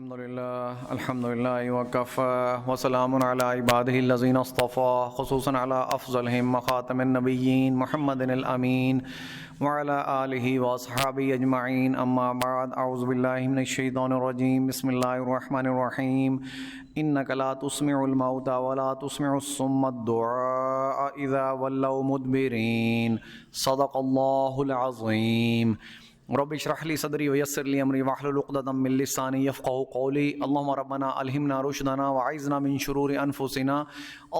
الحمدللہ وکفى وسلام علی عبادہ الذین اصطفى خصوصا علی افضلہم خاتم النبیین محمد الامین وعلی آلہ واصحابہ اجمعین اما بعد اعوذ باللہ من الشیطان الرجیم بسم اللہ الرحمن الرحیم انک لا تسمع الموتى ولا تسمع الصم الدعاء اذا ولوا مدبرین صدق اللہ العظیم رب اشرح لي صدري ويسر لي امري واحلل عقدة من لساني يفقهوا قولي اللهم ربنا الهمنا رشدنا واعذنا من شرور انفسنا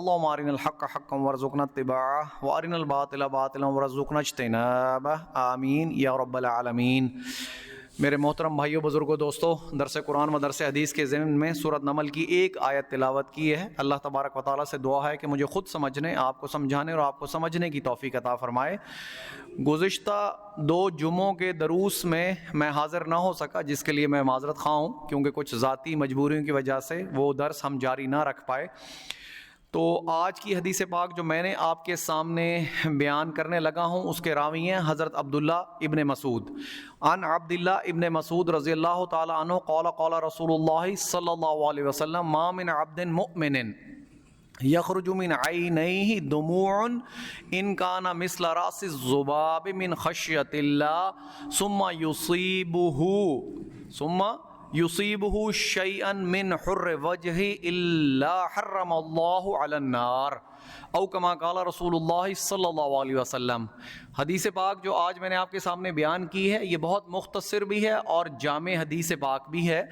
اللهم ارنا الحق حقا وارزقنا اتباعه وارنا الباطل باطلا وارزقنا اجتنابه آمین یا رب العالمین۔ میرے محترم بھائیوں، بزرگوں، دوستوں، درس قرآن و درس حدیث کے ضمن میں سورۃ نمل کی ایک آیت تلاوت کی ہے۔ اللہ تبارک و تعالیٰ سے دعا ہے کہ مجھے خود سمجھنے، آپ کو سمجھانے اور آپ کو سمجھنے کی توفیق عطا فرمائے۔ گزشتہ 2 جمعوں کے دروس میں حاضر نہ ہو سکا، جس کے لیے میں معذرت خواہ ہوں، کیونکہ کچھ ذاتی مجبوریوں کی وجہ سے وہ درس ہم جاری نہ رکھ پائے۔ تو آج کی حدیث پاک جو میں نے آپ کے سامنے بیان کرنے لگا ہوں، اس کے راوی ہیں حضرت عبداللہ ابن مسعود۔ عن عبداللہ ابن مسعود رضی اللہ تعالی عنہ قال قال رسول اللہ صلی اللہ علیہ وسلم ما من عبد مؤمن یخرج من عینیہ دموع ان کان مثل راس الذباب من خشیۃ اللہ ثم یصیبہ شیئا من حر وجہ الا حرم اللہ علی النار او کما قال رسول اللہ صلی اللہ علیہ وسلم۔ حدیث پاک جو آج میں نے آپ کے سامنے بیان کی ہے، یہ بہت مختصر بھی ہے اور جامع حدیث پاک بھی ہے،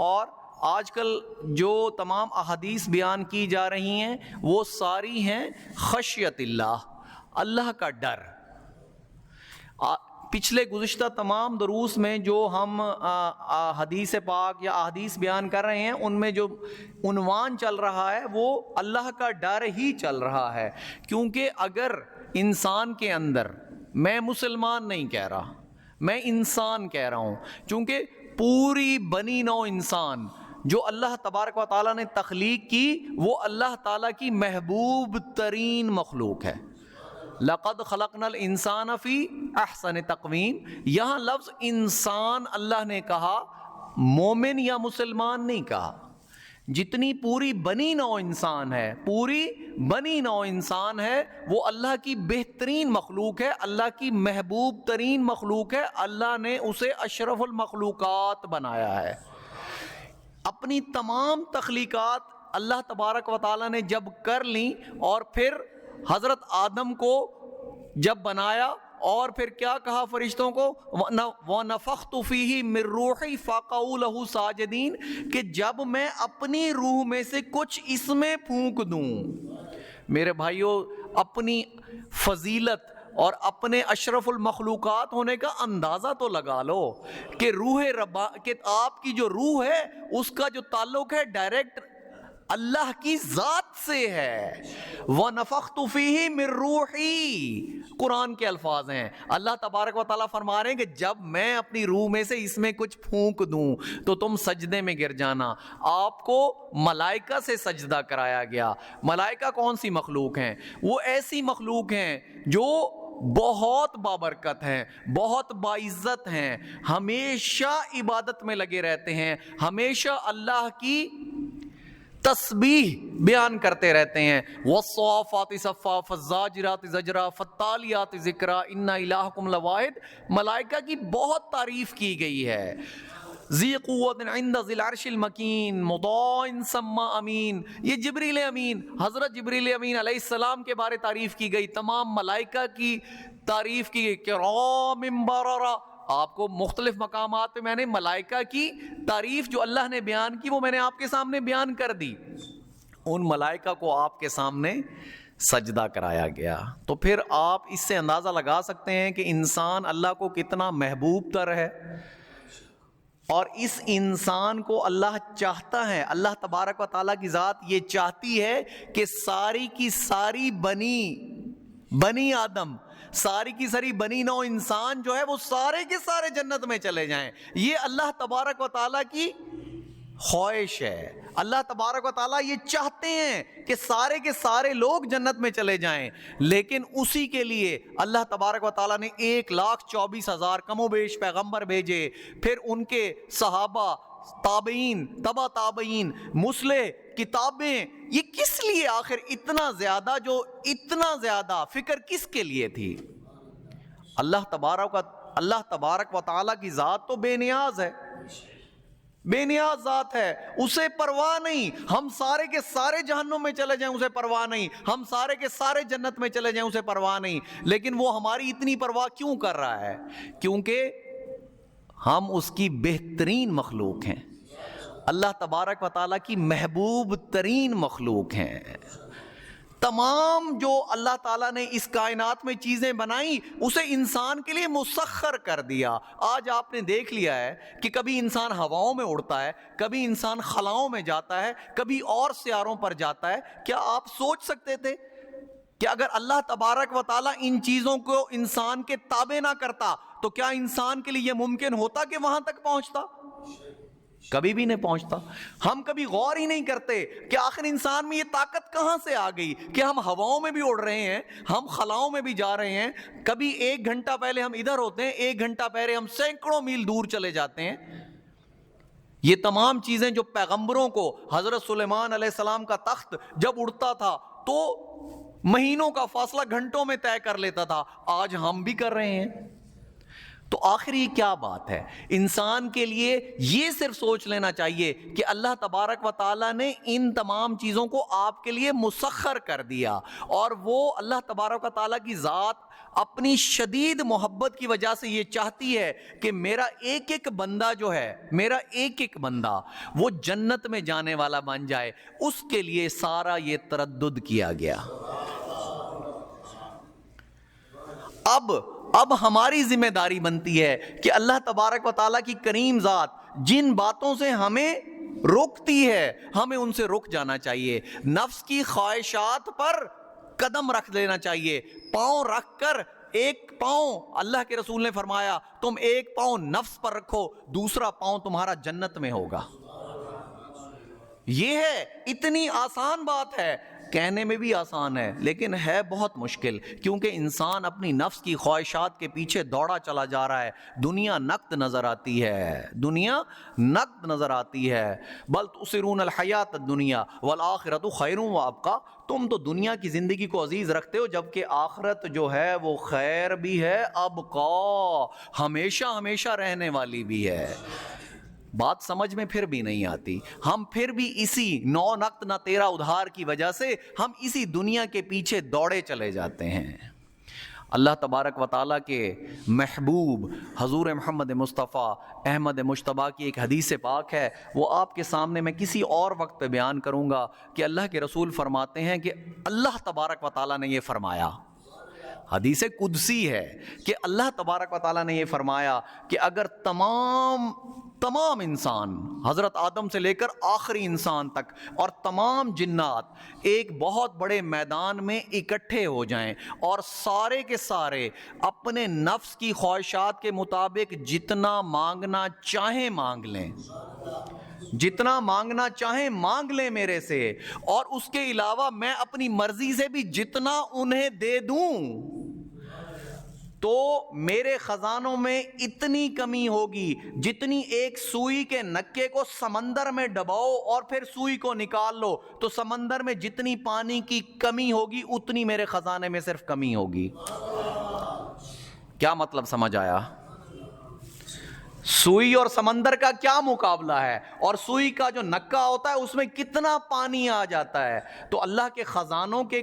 اور آج کل جو تمام احادیث بیان کی جا رہی ہیں وہ ساری ہیں خشیت اللہ، اللہ کا ڈر۔ پچھلے گزشتہ تمام دروس میں جو ہم حدیث پاک یا احادیث بیان کر رہے ہیں، ان میں جو عنوان چل رہا ہے وہ اللہ کا ڈر ہی چل رہا ہے، کیونکہ اگر انسان کے اندر، میں مسلمان نہیں کہہ رہا، میں انسان کہہ رہا ہوں، چونکہ پوری بنی نوع انسان جو اللہ تبارک و تعالیٰ نے تخلیق کی، وہ اللہ تعالیٰ کی محبوب ترین مخلوق ہے۔ لقد خلقنا الانسان فی احسن تقویم، یہاں لفظ انسان اللہ نے کہا، مومن یا مسلمان نہیں کہا۔ جتنی پوری بنی نوع انسان ہے، پوری بنی نوع انسان ہے، وہ اللہ کی بہترین مخلوق ہے، اللہ کی محبوب ترین مخلوق ہے۔ اللہ نے اسے اشرف المخلوقات بنایا ہے۔ اپنی تمام تخلیقات اللہ تبارک و تعالیٰ نے جب کر لیں، اور پھر حضرت آدم کو جب بنایا، اور پھر کیا کہا فرشتوں کو، وَنَفَخْتُ فِيهِ مِن رُوحِي فَقَعُوا لَهُ سَاجِدِينَ، کہ جب میں اپنی روح میں سے کچھ اس میں پھونک دوں۔ میرے بھائیوں، اپنی فضیلت اور اپنے اشرف المخلوقات ہونے کا اندازہ تو لگا لو کہ کہ آپ کی جو روح ہے اس کا جو تعلق ہے ڈائریکٹ اللہ کی ذات سے ہے۔ وَنَفَخْتُ فِيهِ مِن رُوحِي، قرآن کے الفاظ ہیں۔ اللہ تبارک و تعالیٰ فرما رہے ہیں کہ جب میں اپنی روح میں سے اس میں کچھ پھونک دوں تو تم سجدے میں گر جانا۔ آپ کو ملائکہ سے سجدہ کرایا گیا۔ ملائکہ کون سی مخلوق ہیں؟ وہ ایسی مخلوق ہیں جو بہت بابرکت ہیں، بہت باعزت ہیں، ہمیشہ عبادت میں لگے رہتے ہیں، ہمیشہ اللہ کی تسبیح بیان کرتے رہتے ہیں۔ والصافات صفا فالزاجرات زجرا فالتالیات ذکرا ان الہکم لواحد۔ ملائکہ کی بہت تعریف کی گئی ہے۔ ذی قوت عند ذی العرش المکین مطاع ثم امین، یہ جبریل امین، حضرت جبریل امین علیہ السلام کے بارے تعریف کی گئی، تمام ملائکہ کی تعریف کی گئی، کرام بررہ۔ آپ کو مختلف مقامات پہ میں نے ملائکہ کی تعریف جو اللہ نے بیان کی، وہ میں نے آپ کے سامنے بیان کر دی۔ ان ملائکہ کو آپ کے سامنے سجدہ کرایا گیا، تو پھر آپ اس سے اندازہ لگا سکتے ہیں کہ انسان اللہ کو کتنا محبوب تر ہے، اور اس انسان کو اللہ چاہتا ہے۔ اللہ تبارک و تعالیٰ کی ذات یہ چاہتی ہے کہ ساری کی ساری بنی آدم، ساری کی ساری بنی نوع انسان جو ہے وہ سارے کے سارے جنت میں چلے جائیں۔ یہ اللہ تبارک و تعالیٰ کی خواہش ہے۔ اللہ تبارک و تعالیٰ یہ چاہتے ہیں کہ سارے کے سارے لوگ جنت میں چلے جائیں، لیکن اسی کے لیے اللہ تبارک و تعالیٰ نے 1,24,000 کم و بیش پیغمبر بھیجے، پھر ان کے صحابہ تابعین، تبا تابعین، مسلح، کتابیں، یہ کس لیے آخر اتنا زیادہ فکر کس کے لیے تھی؟ اللہ تبارک و تعالیٰ کی ذات تو بے نیاز ہے، بے نیاز ذات ہے، اسے پرواہ نہیں ہم سارے کے سارے جہنم میں چلے جائیں، اسے پرواہ نہیں ہم سارے کے سارے جنت میں چلے جائیں، اسے پرواہ نہیں، لیکن وہ ہماری اتنی پرواہ کیوں کر رہا ہے؟ کیونکہ ہم اس کی بہترین مخلوق ہیں، اللہ تبارک و تعالیٰ کی محبوب ترین مخلوق ہیں۔ تمام جو اللہ تعالیٰ نے اس کائنات میں چیزیں بنائی اسے انسان کے لیے مسخر کر دیا۔ آج آپ نے دیکھ لیا ہے کہ کبھی انسان ہواؤں میں اڑتا ہے، کبھی انسان خلاؤں میں جاتا ہے، کبھی اور سیاروں پر جاتا ہے۔ کیا آپ سوچ سکتے تھے کہ اگر اللہ تبارک و تعالیٰ ان چیزوں کو انسان کے تابع نہ کرتا تو کیا انسان کے لیے یہ ممکن ہوتا کہ وہاں تک پہنچتا؟ کبھی بھی نہیں پہنچتا۔ ہم کبھی غور ہی نہیں کرتے کہ آخر انسان میں یہ طاقت کہاں سے آ گئی کہ ہم ہواؤں میں بھی اڑ رہے ہیں، ہم خلاؤں میں بھی جا رہے ہیں، کبھی 1 گھنٹہ پہلے ہم ادھر ہوتے ہیں، 1 گھنٹہ پہلے ہم سینکڑوں میل دور چلے جاتے ہیں۔ یہ تمام چیزیں جو پیغمبروں کو، حضرت سلیمان علیہ السلام کا تخت جب اڑتا تھا تو مہینوں کا فاصلہ گھنٹوں میں طے کر لیتا تھا، آج ہم بھی کر رہے ہیں۔ تو آخر یہ کیا بات ہے؟ انسان کے لیے یہ صرف سوچ لینا چاہیے کہ اللہ تبارک و تعالیٰ نے ان تمام چیزوں کو آپ کے لیے مسخر کر دیا، اور وہ اللہ تبارک و تعالیٰ کی ذات اپنی شدید محبت کی وجہ سے یہ چاہتی ہے کہ میرا ایک ایک بندہ جو ہے، میرا ایک ایک بندہ وہ جنت میں جانے والا بن جائے، اس کے لیے سارا یہ تردد کیا گیا۔ اب ہماری ذمہ داری بنتی ہے کہ اللہ تبارک و تعالیٰ کی کریم ذات جن باتوں سے ہمیں روکتی ہے ہمیں ان سے رک جانا چاہیے، نفس کی خواہشات پر قدم رکھ لینا چاہیے، پاؤں رکھ کر ایک پاؤں، اللہ کے رسول نے فرمایا تم ایک پاؤں نفس پر رکھو، دوسرا پاؤں تمہارا جنت میں ہوگا۔ یہ ہے، اتنی آسان بات ہے، کہنے میں بھی آسان ہے لیکن ہے بہت مشکل، کیونکہ انسان اپنی نفس کی خواہشات کے پیچھے دوڑا چلا جا رہا ہے۔ دنیا نقد نظر آتی ہے، دنیا نقد نظر آتی ہے، بل تؤثرون الحیات الدنیا والآخرۃ خیر وابقیٰ، تم تو دنیا کی زندگی کو عزیز رکھتے ہو جبکہ آخرت جو ہے وہ خیر بھی ہے، ابقیٰ، ہمیشہ ہمیشہ رہنے والی بھی ہے۔ بات سمجھ میں پھر بھی نہیں آتی، ہم پھر بھی اسی نو نقد نہ تیرا ادھار کی وجہ سے ہم اسی دنیا کے پیچھے دوڑے چلے جاتے ہیں۔ اللہ تبارک و تعالیٰ کے محبوب حضور محمد مصطفیٰ احمد مجتبیٰ کی ایک حدیث پاک ہے، وہ آپ کے سامنے میں کسی اور وقت پہ بیان کروں گا، کہ اللہ کے رسول فرماتے ہیں کہ اللہ تبارک و تعالیٰ نے یہ فرمایا، حدیث قدسی ہے کہ اللہ تبارک و تعالیٰ نے یہ فرمایا کہ اگر تمام انسان، حضرت آدم سے لے کر آخری انسان تک، اور تمام جنات ایک بہت بڑے میدان میں اکٹھے ہو جائیں اور سارے کے سارے اپنے نفس کی خواہشات کے مطابق جتنا مانگنا چاہیں مانگ لیں، جتنا مانگنا چاہیں مانگ لیں میرے سے، اور اس کے علاوہ میں اپنی مرضی سے بھی جتنا انہیں دے دوں، تو میرے خزانوں میں اتنی کمی ہوگی جتنی ایک سوئی کے نکے کو سمندر میں ڈباؤ اور پھر سوئی کو نکال لو تو سمندر میں جتنی پانی کی کمی ہوگی اتنی میرے خزانے میں صرف کمی ہوگی۔ کیا مطلب سمجھ آیا؟ سوئی اور سمندر کا کیا مقابلہ ہے، اور سوئی کا جو نکا ہوتا ہے اس میں کتنا پانی آ جاتا ہے۔ تو اللہ کے خزانوں کے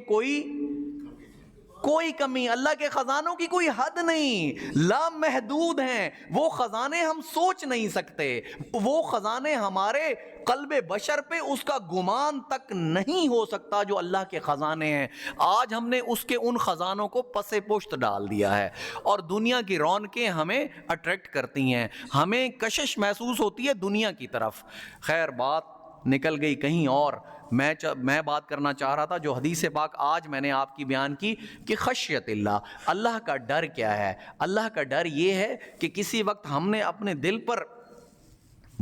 کوئی کمی، اللہ کے خزانوں کی کوئی حد نہیں، لامحدود ہیں، وہ خزانے ہم سوچ نہیں سکتے، وہ خزانے ہمارے قلب بشر پہ اس کا گمان تک نہیں ہو سکتا جو اللہ کے خزانے ہیں۔ آج ہم نے اس کے ان خزانوں کو پس پشت ڈال دیا ہے، اور دنیا کی رونقیں ہمیں اٹریکٹ کرتی ہیں، ہمیں کشش محسوس ہوتی ہے دنیا کی طرف۔ خیر، بات نکل گئی کہیں اور، میں بات کرنا چاہ رہا تھا جو حدیث پاک آج میں نے آپ کی بیان کی کہ خشیت اللہ، اللہ کا ڈر کیا ہے؟ اللہ کا ڈر یہ ہے کہ کسی وقت ہم نے اپنے دل پر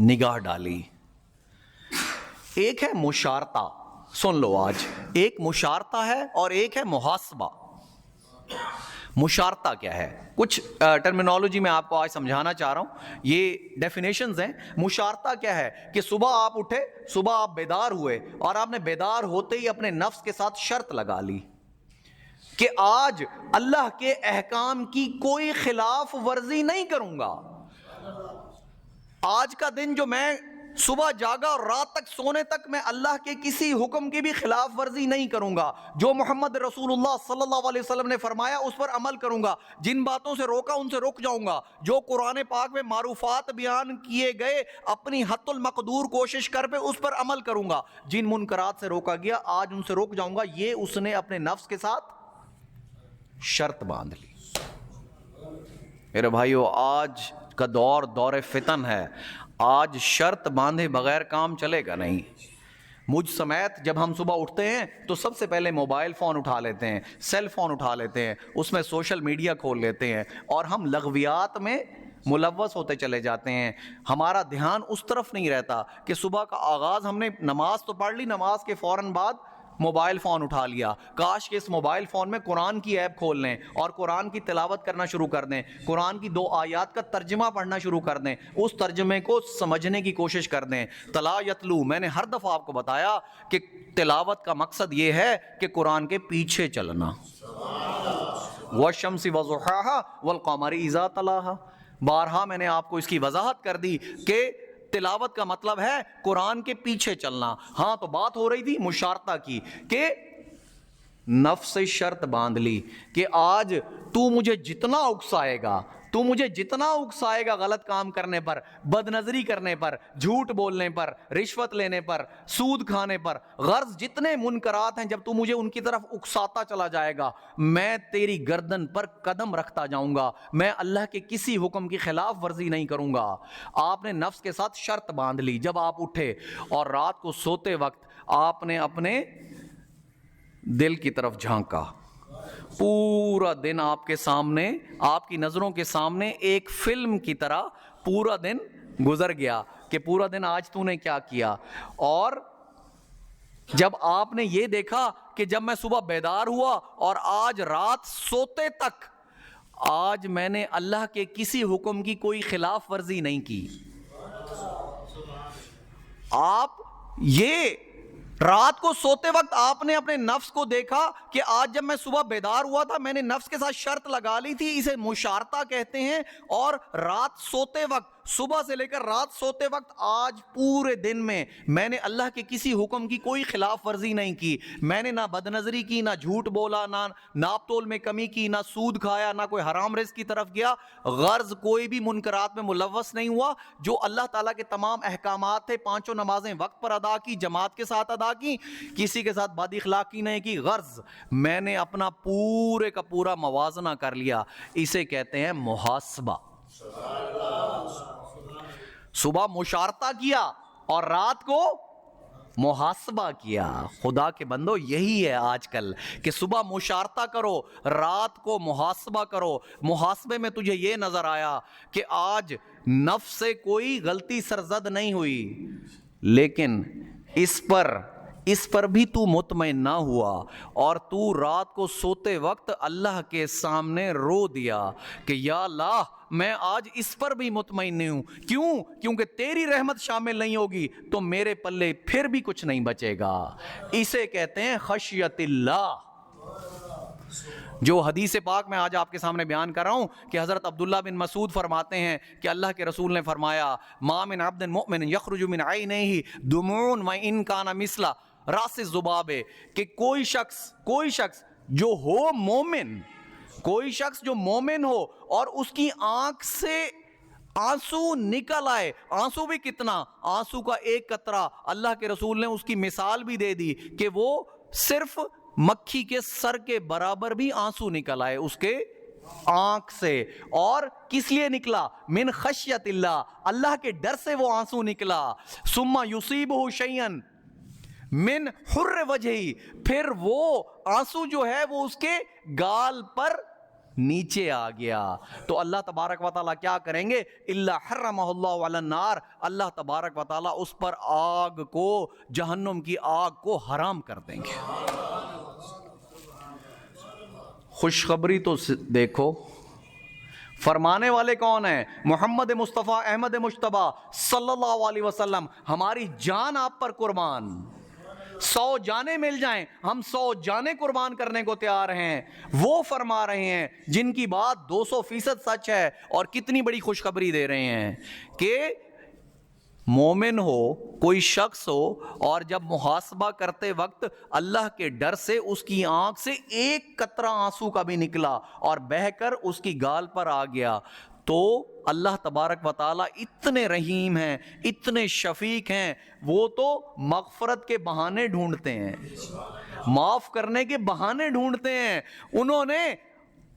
نگاہ ڈالی۔ ایک ہے مشارطہ، سن لو آج، ایک مشارطہ ہے اور ایک ہے محاسبہ۔ مشارطہ کیا ہے؟ کچھ ٹرمینالوجی میں آپ کو آج سمجھانا چاہ رہا ہوں، یہ ڈیفینیشنز ہیں۔ مشارطہ کیا ہے کہ صبح آپ اٹھے، صبح آپ بیدار ہوئے اور آپ نے بیدار ہوتے ہی اپنے نفس کے ساتھ شرط لگا لی کہ آج اللہ کے احکام کی کوئی خلاف ورزی نہیں کروں گا۔ آج کا دن جو میں صبح جاگا اور رات تک سونے تک میں اللہ کے کسی حکم کی بھی خلاف ورزی نہیں کروں گا، جو محمد رسول اللہ صلی اللہ علیہ وسلم نے فرمایا اس پر عمل کروں گا، جن باتوں سے روکا ان سے رک جاؤں گا، جو قرآن پاک میں معروفات بیان کیے گئے اپنی حد المقدور کوشش کر پہ اس پر عمل کروں گا، جن منکرات سے روکا گیا آج ان سے رک جاؤں گا۔ یہ اس نے اپنے نفس کے ساتھ شرط باندھ لی۔ میرے بھائیو، آج کا دور فتن ہے، آج شرط باندھے بغیر کام چلے گا نہیں۔ مجھ سمیت جب ہم صبح اٹھتے ہیں تو سب سے پہلے موبائل فون اٹھا لیتے ہیں، سیل فون اٹھا لیتے ہیں، اس میں سوشل میڈیا کھول لیتے ہیں اور ہم لغویات میں ملوث ہوتے چلے جاتے ہیں۔ ہمارا دھیان اس طرف نہیں رہتا کہ صبح کا آغاز ہم نے نماز تو پڑھ لی، نماز کے فوراً بعد موبائل فون اٹھا لیا، کاش کہ اس موبائل فون میں قرآن کی ایپ کھول لیں اور قرآن کی تلاوت کرنا شروع کر دیں، قرآن کی 2 آیات کا ترجمہ پڑھنا شروع کر دیں، اس ترجمے کو سمجھنے کی کوشش کر دیں۔ تلا یتلو، میں نے ہر دفعہ آپ کو بتایا کہ تلاوت کا مقصد یہ ہے کہ قرآن کے پیچھے چلنا۔ والشمس وضحاها والقمر اذا تلاها، بارہا میں نے آپ کو اس کی وضاحت کر دی کہ تلاوت کا مطلب ہے قرآن کے پیچھے چلنا۔ ہاں تو بات ہو رہی تھی مشارطہ کی کہ نفس سے شرط باندھ لی کہ آج تو مجھے جتنا اکسائے گا، تو مجھے جتنا اکسائے گا غلط کام کرنے پر، بد نظری کرنے پر، جھوٹ بولنے پر، رشوت لینے پر، سود کھانے پر، غرض جتنے منکرات ہیں، جب تو مجھے ان کی طرف اکساتا چلا جائے گا میں تیری گردن پر قدم رکھتا جاؤں گا، میں اللہ کے کسی حکم کی خلاف ورزی نہیں کروں گا۔ آپ نے نفس کے ساتھ شرط باندھ لی جب آپ اٹھے اور رات کو سوتے وقت آپ نے اپنے دل کی طرف جھانکا۔ پورا دن آپ کے سامنے، آپ کی نظروں کے سامنے ایک فلم کی طرح پورا دن گزر گیا کہ پورا دن آج تو نے کیا کیا۔ اور جب آپ نے یہ دیکھا کہ جب میں صبح بیدار ہوا اور آج رات سوتے تک آج میں نے اللہ کے کسی حکم کی کوئی خلاف ورزی نہیں کی، آپ یہ رات کو سوتے وقت آپ نے اپنے نفس کو دیکھا کہ آج جب میں صبح بیدار ہوا تھا میں نے نفس کے ساتھ شرط لگا لی تھی، اسے مشارطہ کہتے ہیں۔ اور رات سوتے وقت، صبح سے لے کر رات سوتے وقت آج پورے دن میں میں نے اللہ کے کسی حکم کی کوئی خلاف ورزی نہیں کی، میں نے نہ بد نظری کی، نہ جھوٹ بولا، نہ ناپ تول میں کمی کی، نہ سود کھایا، نہ کوئی حرام رزق کی طرف گیا، غرض کوئی بھی منکرات میں ملوث نہیں ہوا۔ جو اللہ تعالیٰ کے تمام احکامات تھے، 5 نمازیں وقت پر ادا کی، جماعت کے ساتھ ادا کی، کسی کے ساتھ بد اخلاقی نہیں کی، غرض میں نے اپنا پورے کا پورا موازنہ کر لیا۔ اسے کہتے ہیں محاسبہ۔ صبح مشارطہ کیا اور رات کو محاسبہ کیا۔ خدا کے بندو یہی ہے آج کل کہ صبح مشارطہ کرو، رات کو محاسبہ کرو۔ محاسبے میں تجھے یہ نظر آیا کہ آج نفس سے کوئی غلطی سرزد نہیں ہوئی، لیکن اس پر بھی تو مطمئن نہ ہوا اور تو رات کو سوتے وقت اللہ کے سامنے رو دیا کہ یا اللہ میں آج اس پر بھی مطمئن نہیں ہوں۔ کیوں؟ کیونکہ تیری رحمت شامل نہیں ہوگی تو میرے پلے پھر بھی کچھ نہیں بچے گا۔ اسے کہتے ہیں خشیت اللہ، جو حدیث پاک میں آج آپ کے سامنے بیان کر رہا ہوں کہ حضرت عبداللہ بن مسعود فرماتے ہیں کہ اللہ کے رسول نے فرمایا ما من عبد مؤمن یخرج من عینیہ دموع وان کان مثل راس الذباب، کہ کوئی شخص جو ہو مومن، کوئی شخص جو مومن ہو اور اس کی آنکھ سے آنسو نکل آئے، آنسو بھی کتنا، آنسو کا ایک قطرہ، اللہ کے رسول نے اس کی مثال بھی دے دی کہ وہ صرف مکھی کے سر کے برابر بھی آنسو نکل آئے اس کے آنکھ سے۔ اور کس لیے نکلا؟ من خشیت اللہ، اللہ کے ڈر سے وہ آنسو نکلا۔ ثم یصیبہ شیئا من حر وجہی، پھر وہ آنسو جو ہے وہ اس کے گال پر نیچے آ گیا تو اللہ تبارک و تعالیٰ کیا کریں گے؟ الا حرمہ اللہ علی النار، اللہ تبارک و تعالیٰ اس پر آگ کو، جہنم کی آگ کو حرام کر دیں گے۔ خوشخبری تو دیکھو، فرمانے والے کون ہیں؟ محمد مصطفیٰ احمد مجتبیٰ صلی اللہ علیہ وسلم، ہماری جان آپ پر قربان، 100 جانیں مل جائیں ہم 100 جانیں قربان کرنے کو تیار ہیں۔ وہ فرما رہے ہیں جن کی بات 200% سچ ہے، اور کتنی بڑی خوشخبری دے رہے ہیں کہ مومن ہو، کوئی شخص ہو، اور جب محاسبہ کرتے وقت اللہ کے ڈر سے اس کی آنکھ سے ایک قطرہ آنسو کا بھی نکلا اور بہہ کر اس کی گال پر آ گیا، تو اللہ تبارک و تعالیٰ اتنے رحیم ہیں، اتنے شفیق ہیں، وہ تو مغفرت کے بہانے ڈھونڈتے ہیں، معاف کرنے کے بہانے ڈھونڈتے ہیں۔ انہوں نے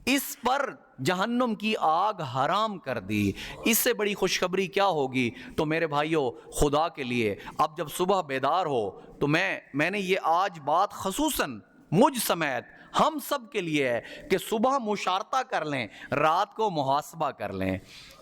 اس پر جہنم کی آگ حرام کر دی، اس سے بڑی خوشخبری کیا ہوگی؟ تو میرے بھائیوں، خدا کے لیے اب جب صبح بیدار ہو تو میں نے یہ آج بات خصوصاً مجھ سمیت ہم سب کے لیے ہے کہ صبح مشارطہ کر لیں، رات کو محاسبہ کر لیں۔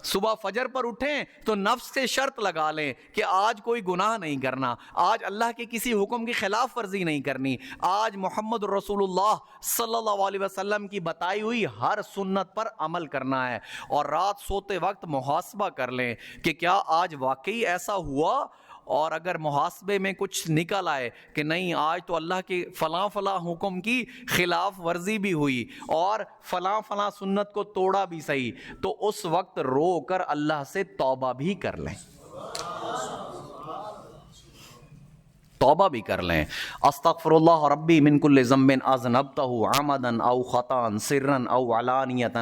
صبح فجر پر اٹھیں تو نفس سے شرط لگا لیں کہ آج کوئی گناہ نہیں کرنا، آج اللہ کے کسی حکم کی خلاف ورزی نہیں کرنی، آج محمد رسول اللہ صلی اللہ علیہ وسلم کی بتائی ہوئی ہر سنت پر عمل کرنا ہے۔ اور رات سوتے وقت محاسبہ کر لیں کہ کیا آج واقعی ایسا ہوا، اور اگر محاسبے میں کچھ نکل آئے کہ نہیں آج تو اللہ کے فلاں فلاں حکم کی خلاف ورزی بھی ہوئی اور فلاں فلاں سنت کو توڑا بھی صحیح، تو اس وقت رو کر اللہ سے توبہ بھی کر لیں، توبہ بھی کر لیں۔ استغفر اللہ ربی من کل ذنب اذنبتہ عمدا او خطا سرا او علانیۃ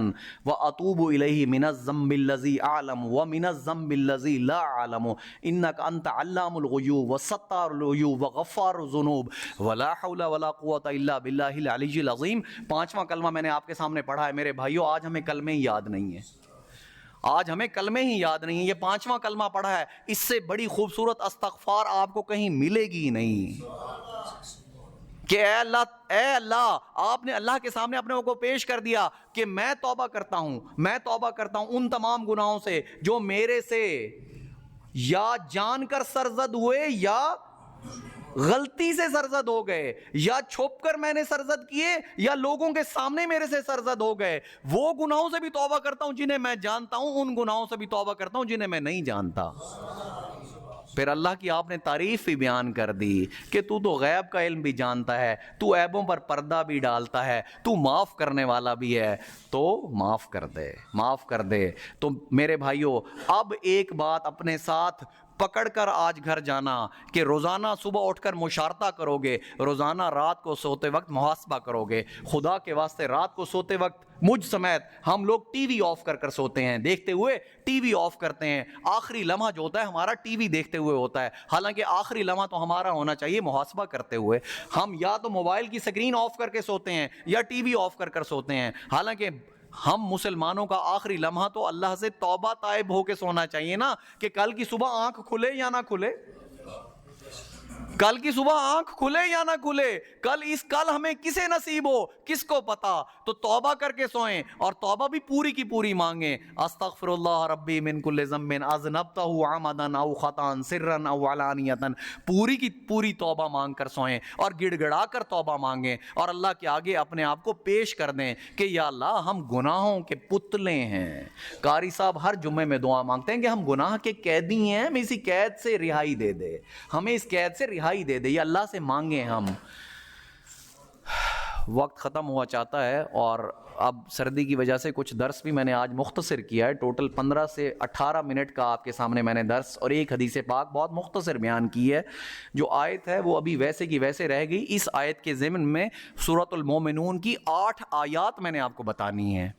واتوب الیہ من الذنب الذی اعلم ومن الذنب الذی لا اعلم انک انت علام الغیوب وستار العیوب وغفار الذنوب ولا حول ولا قوۃ الا باللہ العلی العظیم۔ 5واں کلمہ میں نے آپ کے سامنے پڑھا ہے میرے بھائیو، آج ہمیں کلمے ہی یاد نہیں ہیں، آج ہمیں کلمے ہی یاد نہیں ہیں، یہ 5واں کلمہ پڑھا ہے، اس سے بڑی خوبصورت استغفار آپ کو کہیں ملے گی نہیں کہ اے اللہ آپ نے اللہ کے سامنے اپنے کو پیش کر دیا کہ میں توبہ کرتا ہوں ان تمام گناہوں سے جو میرے سے یا جان کر سرزد ہوئے یا غلطی سے سرزد ہو گئے، یا چھپ کر میں نے سرزد کیے یا لوگوں کے سامنے میرے سے سرزد ہو گئے۔ وہ گناہوں سے بھی توبہ کرتا ہوں جنہیں میں جانتا ہوں، ان گناہوں سے بھی توبہ کرتا ہوں جنہیں میں نہیں جانتا۔ پھر اللہ کی آپ نے تعریف بھی بیان کر دی کہ تو غیب کا علم بھی جانتا ہے، تو عیبوں پر پردہ بھی ڈالتا ہے، تو معاف کرنے والا بھی ہے، تو معاف کر دے۔ تو میرے بھائیوں، اب ایک بات اپنے ساتھ پکڑ کر آج گھر جانا کہ روزانہ صبح اٹھ کر مشارطہ کرو گے، روزانہ رات کو سوتے وقت محاسبہ کرو گے۔ خدا کے واسطے رات کو سوتے وقت مجھ سمیت ہم لوگ ٹی وی آف کر سوتے ہیں، دیکھتے ہوئے ٹی وی آف کرتے ہیں، آخری لمحہ جو ہوتا ہے ہمارا ٹی وی دیکھتے ہوئے ہوتا ہے، حالانکہ آخری لمحہ تو ہمارا ہونا چاہیے محاسبہ کرتے ہوئے۔ ہم یا تو موبائل کی سکرین آف کر کے سوتے ہیں یا ٹی وی آف کر سوتے ہیں، حالانکہ ہم مسلمانوں کا آخری لمحہ تو اللہ سے توبہ طائب ہو کے سونا چاہیے نا، کہ کل کی صبح آنکھ کھلے یا نہ کھلے، کل کی صبح آنکھ کھلے یا نہ کھلے، کل ہمیں کسے نصیب ہو کس کو پتا۔ تو توبہ کر کے سوئیں اور توبہ بھی پوری کی پوری مانگیں۔ استغفر اللہ ربی من کل ذنب اذنبتہ عمدا او خطا سرا او علانیۃ، پوری کی پوری توبہ مانگ کر سوئیں اور گڑ گڑا کر توبہ مانگیں اور اللہ کے آگے اپنے آپ کو پیش کر دیں کہ یا اللہ ہم گناہوں کے پتلے ہیں۔ قاری صاحب ہر جمعے میں دعا مانگتے ہیں کہ ہم گناہ کے قیدی ہیں، ہمیں اسی قید سے رہائی دے دے، ہمیں اس قید سے رہائی دے دے، یہ اللہ سے مانگیں ہم۔ وقت ختم ہوا چاہتا ہے اور اب سردی کی وجہ سے کچھ درس بھی میں نے آج مختصر کیا ہے، ٹوٹل 15 سے 18 منٹ کا آپ کے سامنے میں نے درس اور ایک حدیث پاک بہت مختصر بیان کی ہے۔ جو آیت ہے وہ ابھی ویسے کی ویسے رہ گئی۔ اس آیت کے ضمن میں سورۃ المومنون کی 8 آیات میں نے آپ کو بتانی ہے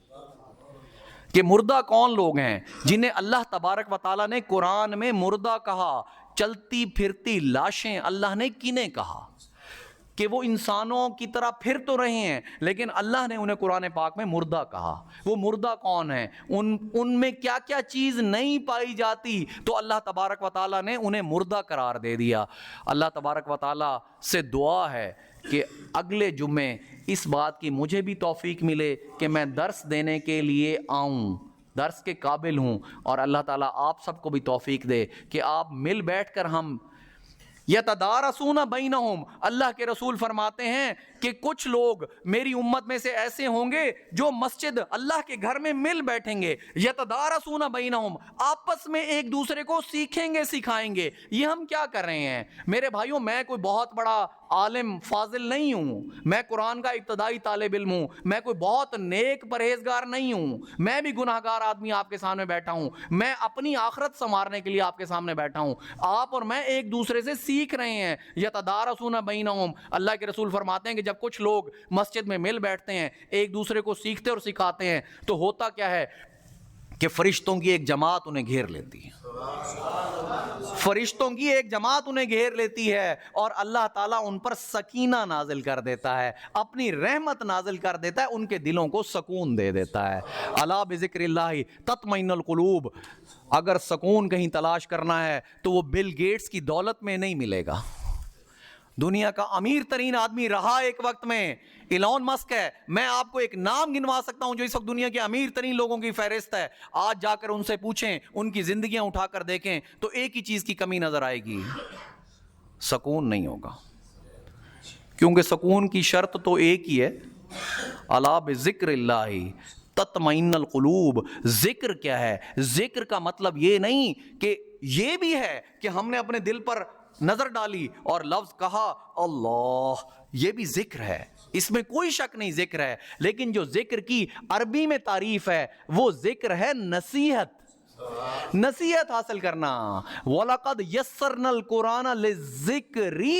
کہ مردہ کون لوگ ہیں جنہیں اللہ تبارک و تعالیٰ نے قرآن میں مردہ کہا، چلتی پھرتی لاشیں اللہ نے کنہیں کہا کہ وہ انسانوں کی طرح پھر تو رہے ہیں لیکن اللہ نے انہیں قرآن پاک میں مردہ کہا۔ وہ مردہ کون ہیں؟ ان میں کیا کیا چیز نہیں پائی جاتی تو اللہ تبارک و تعالیٰ نے انہیں مردہ قرار دے دیا۔ اللہ تبارک و تعالیٰ سے دعا ہے کہ اگلے جمعے اس بات کی مجھے بھی توفیق ملے کہ میں درس دینے کے لیے آؤں، درس کے قابل ہوں، اور اللہ تعالیٰ آپ سب کو بھی توفیق دے کہ آپ مل بیٹھ کر ہم یتدارسون بینہم، اللہ کے رسول فرماتے ہیں کہ کچھ لوگ میری امت میں سے ایسے ہوں گے جو مسجد اللہ کے گھر میں مل بیٹھیں گے، یتدارسون بینہم، آپس میں ایک دوسرے کو سیکھیں گے سکھائیں گے۔ یہ ہم کیا کر رہے ہیں میرے بھائیوں؟ میں کوئی بہت بڑا عالم فاضل نہیں ہوں، میں قرآن کا ابتدائی طالب علم ہوں، میں کوئی بہت نیک پرہیزگار نہیں ہوں، میں بھی گناہ گار آدمی آپ کے سامنے بیٹھا ہوں، میں اپنی آخرت سنوارنے کے لیے آپ کے سامنے بیٹھا ہوں۔ آپ اور میں ایک دوسرے سے سیکھ رہے ہیں۔ یتدارسون بینہم، اللہ کے رسول فرماتے ہیں کہ جب کچھ لوگ مسجد میں مل بیٹھتے ہیں، ایک دوسرے کو سیکھتے اور سکھاتے ہیں، تو ہوتا کیا ہے کہ فرشتوں کی ایک جماعت انہیں گھیر لیتی ہے، فرشتوں کی ایک جماعت انہیں گھیر لیتی ہے، اور اللہ تعالیٰ ان پر سکینہ نازل کر دیتا ہے، اپنی رحمت نازل کر دیتا ہے، ان کے دلوں کو سکون دے دیتا ہے۔ الا بذکر اللہ تطمئن القلوب، اگر سکون کہیں تلاش کرنا ہے تو وہ بل گیٹس کی دولت میں نہیں ملے گا۔ دنیا کا امیر ترین آدمی رہا ایک وقت میں ایلون مسک ہے، میں آپ کو ایک نام گنوا سکتا ہوں جو اس وقت دنیا کے امیر ترین لوگوں کی فہرست ہے۔ آج جا کر ان سے پوچھیں، ان کی زندگیاں اٹھا کر دیکھیں تو ایک ہی چیز کی کمی نظر آئے گی، سکون نہیں ہوگا، کیونکہ سکون کی شرط تو ایک ہی ہے، الا بذکر اللہ تطمئن القلوب۔ ذکر کیا ہے؟ ذکر کا مطلب یہ نہیں کہ یہ بھی ہے کہ ہم نے اپنے دل پر نظر ڈالی اور لفظ کہا اللہ، یہ بھی ذکر ہے، اس میں کوئی شک نہیں ذکر ہے، لیکن جو ذکر کی عربی میں تعریف ہے وہ ذکر ہے نصیحت، نصیحت حاصل کرنا۔ وَلَقَدْ يَسَّرْنَا الْقُرْآنَ لِلذِّكْرِ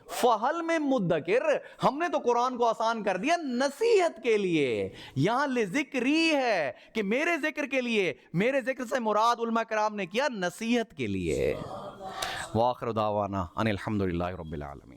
فَهَلْ مِن مُدَّكِرٍ، ہم نے تو قرآن کو آسان کر دیا نصیحت کے لیے۔ یہاں لذکری ہے کہ میرے ذکر کے لیے، میرے ذکر سے مراد علماء کرام نے کیا نصیحت کے لیے۔ وآخر دعوانا ان الحمدللہ رب العالمین۔